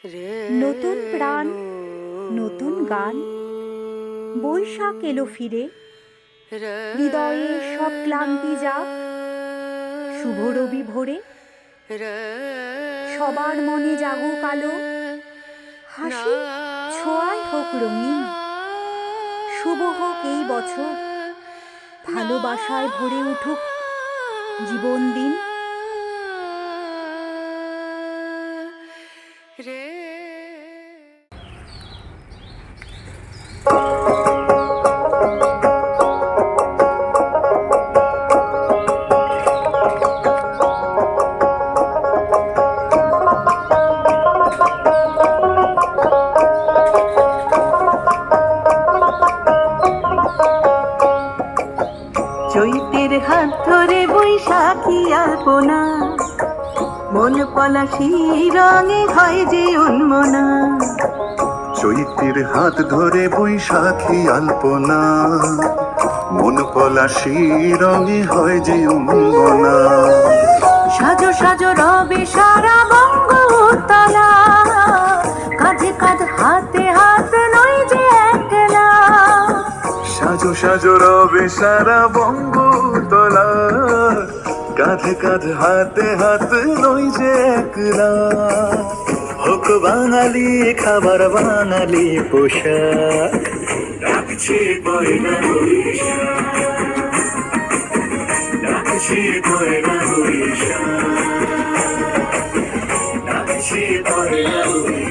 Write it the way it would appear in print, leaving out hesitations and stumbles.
নতুন প্রাণ, নতুন গান। বৈশাখ এলো ফিরে, হৃদয়ে সব ক্লান্তি যাক। শুভ রবি ভোরে সবার মনে জাগুক আলো, হাসি ছোঁয়ায় হোক রঙিন। শুভ হোক এই বছর, ভালোবাসায় ভরে উঠুক জীবন দিন। চৈতের হাত ধরে বৈশাখী আলপনা, মন পলাশি রঙে হয় যে উন্মনা। চৈতের হাত ধরে বৈশাখী আলপনা, মন পলাশি রঙে হয় যে উন্মনা। সাজো সাজো রবে সারা বঙ্গোত্তলা, কাঁধে কাঁধ হাতে হাত নই যে একলা। সাজো সাজো রবে সারা বঙ্গোত্তলা, কাঁধে কাঁধ হাতে হাত নই যে একলা। হোক বাঙালি খাবার বাঙালি পোশাক, ডাকছে পয়লা বৈশাখ, ডাকছে পয়লা বৈশাখ, ডাকছে পয়লা বৈশাখ।